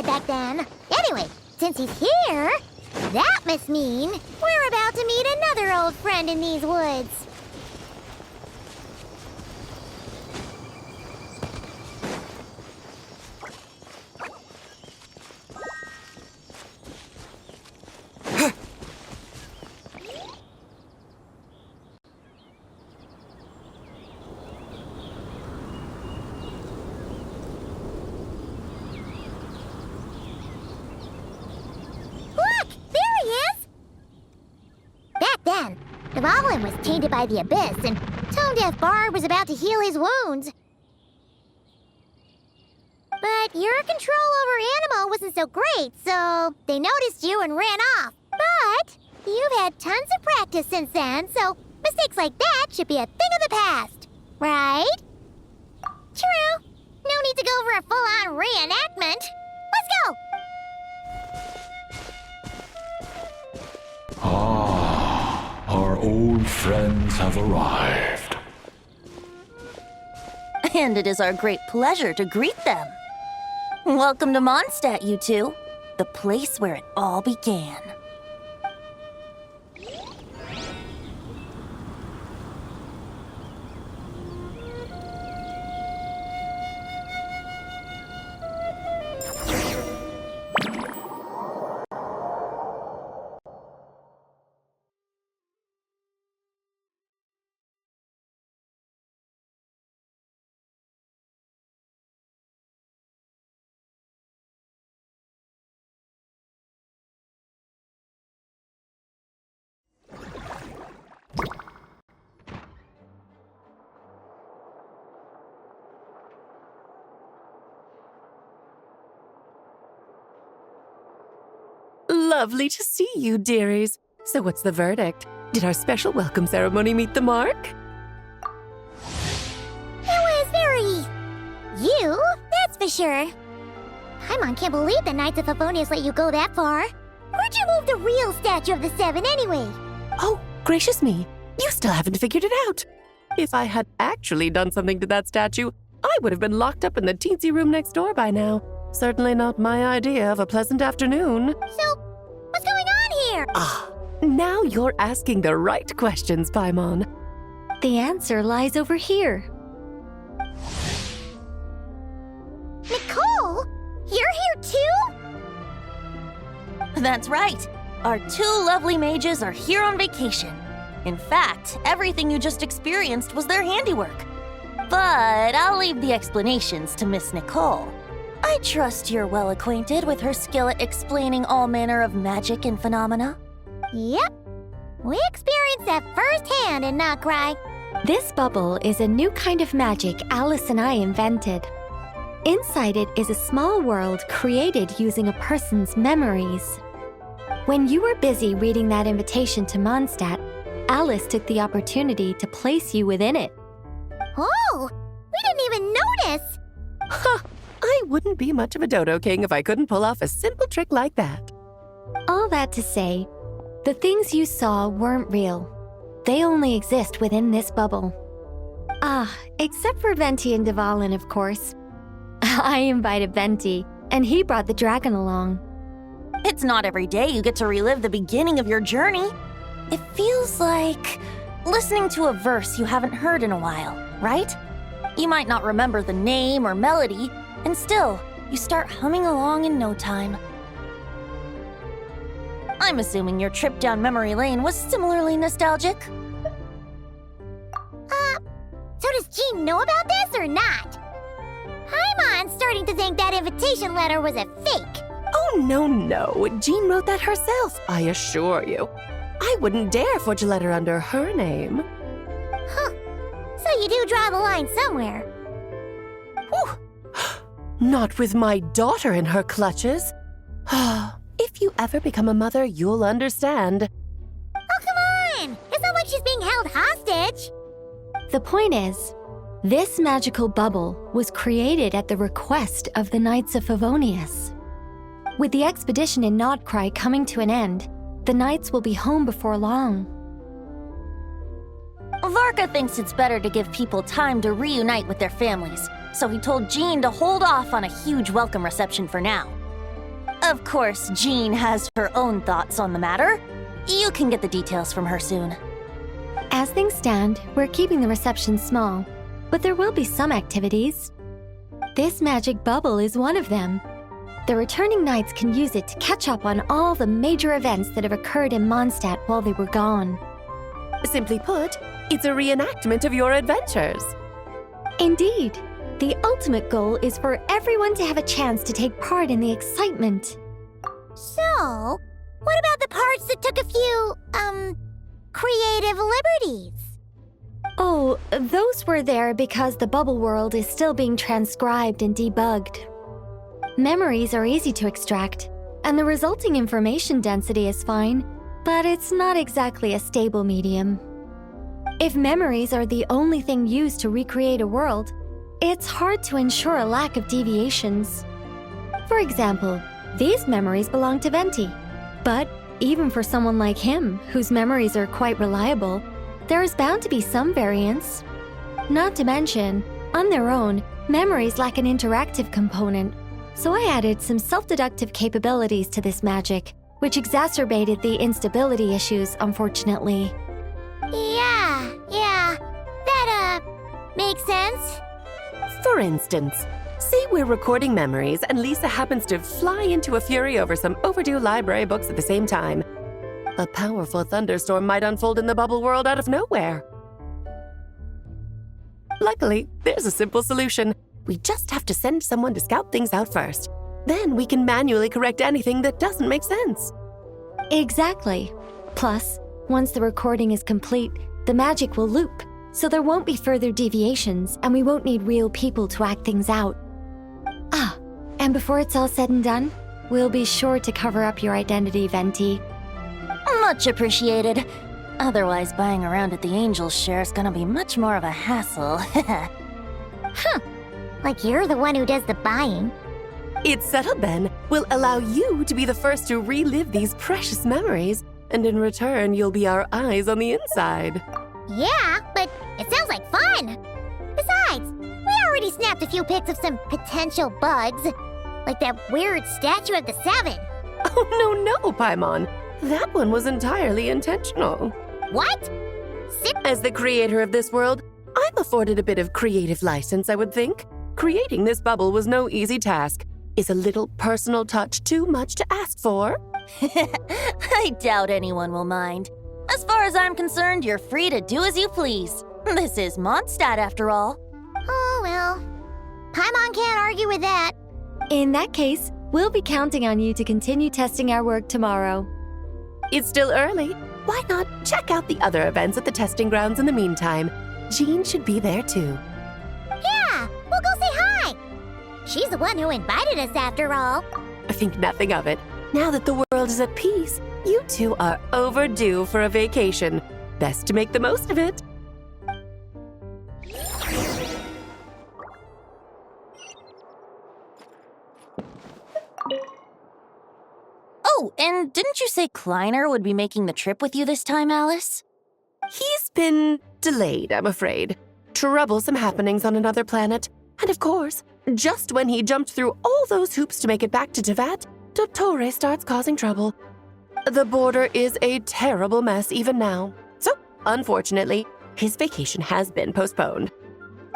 Back then. Anyway, since he's here, that must mean we're about to meet another old friend in these woods. Then, Dvalin was tainted by the Abyss, and Tone-Deaf Bard was about to heal his wounds. But your control over Animo wasn't so great, so they noticed you and ran off. But you've had tons of practice since then, so mistakes like that should be a thing of the past, right? True. No need to go for a full-on reenactment. Let's go! Our old friends have arrived. And it is our great pleasure to greet them. Welcome to Mondstadt, you two. The place where it all began. Lovely to see you, dearies. So what's the verdict? Did our special welcome ceremony meet the mark? It was very... you, that's for sure. Paimon can't believe the Knights of Favonius let you go that far. Where'd you move the real statue of the Seven anyway? Oh, gracious me. You still haven't figured it out. If I had actually done something to that statue, I would have been locked up in the teensy room next door by now. Certainly not my idea of a pleasant afternoon. So, what's going on here? Ah, now you're asking the right questions, Paimon. The answer lies over here. Nicole? You're here too? That's right. Our two lovely mages are here on vacation. In fact, everything you just experienced was their handiwork. But I'll leave the explanations to Miss Nicole. I trust you're well acquainted with her skill at explaining all manner of magic and phenomena. Yep. We experienced that firsthand in Noctri. This bubble is a new kind of magic Alice and I invented. Inside it is a small world created using a person's memories. When you were busy reading that invitation to Mondstadt, Alice took the opportunity to place you within it. Oh, we didn't even notice. Ha! I wouldn't be much of a Dodo King if I couldn't pull off a simple trick like that. All that to say, the things you saw weren't real. They only exist within this bubble. Ah, except for Venti and Dvalin, of course. I invited Venti, and he brought the dragon along. It's not every day you get to relive the beginning of your journey. It feels like listening to a verse you haven't heard in a while, right? You might not remember the name or melody, and still, you start humming along in no time. I'm assuming your trip down memory lane was similarly nostalgic. So does Jean know about this or not? Paimon's starting to think that invitation letter was a fake. Oh, no. Jean wrote that herself, I assure you. I I wouldn't dare forge a letter under her name. Huh. So you do draw the line somewhere. Whew. Not with my daughter in her clutches. If you ever become a mother, you'll understand. Oh, come on! It's not like she's being held hostage. The point is, this magical bubble was created at the request of the Knights of Favonius. With the expedition in Nodcry coming to an end, the Knights will be home before long. Varka thinks it's better to give people time to reunite with their families, so he told Jean to hold off on a huge welcome reception for now. Of course, Jean has her own thoughts on the matter. You can get the details from her soon. As things stand, we're keeping the reception small, but there will be some activities. This magic bubble is one of them. The returning knights can use it to catch up on all the major events that have occurred in Mondstadt while they were gone. Simply put, it's a reenactment of your adventures. Indeed. The ultimate goal is for everyone to have a chance to take part in the excitement. So, what about the parts that took a few, creative liberties? Oh, those were there because the bubble world is still being transcribed and debugged. Memories are easy to extract, and the resulting information density is fine, but it's not exactly a stable medium. If memories are the only thing used to recreate a world, it's hard to ensure a lack of deviations. For example, these memories belong to Venti, but even for someone like him, whose memories are quite reliable, there is bound to be some variance. Not to mention, on their own, memories lack an interactive component, so I added some self-deductive capabilities to this magic, which exacerbated the instability issues, unfortunately. Yeah, that, makes sense. For instance, say we're recording memories and Lisa happens to fly into a fury over some overdue library books at the same time. A powerful thunderstorm might unfold in the bubble world out of nowhere. Luckily, there's a simple solution. We just have to send someone to scout things out first. Then we can manually correct anything that doesn't make sense. Exactly. Plus, once the recording is complete, the magic will loop, so there won't be further deviations and we won't need real people to act things out. Ah, and before it's all said and done, we'll be sure to cover up your identity, Venti. Much appreciated. Otherwise, buying around at the Angels share is gonna be much more of a hassle. Huh. Like you're the one who does the buying. It's settled then. We'll allow you to be the first to relive these precious memories, and in return, you'll be our eyes on the inside. Yeah, but it sounds like fun. Besides, we already snapped a few pics of some potential bugs. Like that weird statue of the Seven. Oh, no, Paimon. That one was entirely intentional. What? As the creator of this world, I'm afforded a bit of creative license, I would think. Creating this bubble was no easy task. Is a little personal touch too much to ask for? I doubt anyone will mind. As far as I'm concerned, you're free to do as you please. This is Mondstadt, after all. Oh, well. Paimon can't argue with that. In that case, we'll be counting on you to continue testing our work tomorrow. It's still early. Why not check out the other events at the testing grounds in the meantime? Jean should be there too. Yeah, we'll go say hi. She's the one who invited us after all. I think nothing of it. Now that the world is at peace, you two are overdue for a vacation. Best to make the most of it. Oh, and didn't you say Kleiner would be making the trip with you this time, Alice? He's been delayed, I'm afraid. Troublesome happenings on another planet. And of course, just when he jumped through all those hoops to make it back to Tevat, Dottore starts causing trouble. The border is a terrible mess even now. So, unfortunately, his vacation has been postponed.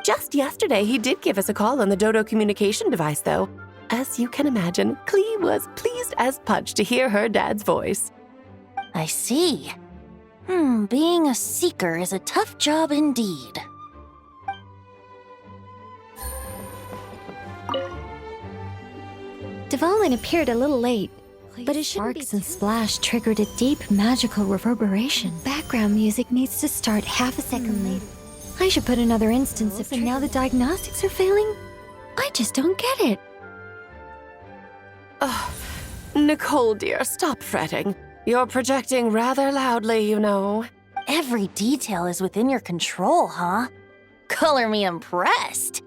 Just yesterday, he did give us a call on the Dodo communication device, though. As you can imagine, Klee was pleased as punch to hear her dad's voice. I see. Being a seeker is a tough job indeed. Dvalin appeared a little late. But a sparks and splash triggered a deep magical reverberation. Background music needs to start half a second late. I should put another instance of, and now the diagnostics are failing? I just don't get it. Oh, Nicole, dear, stop fretting. You're projecting rather loudly, you know. Every detail is within your control, huh? Color me impressed.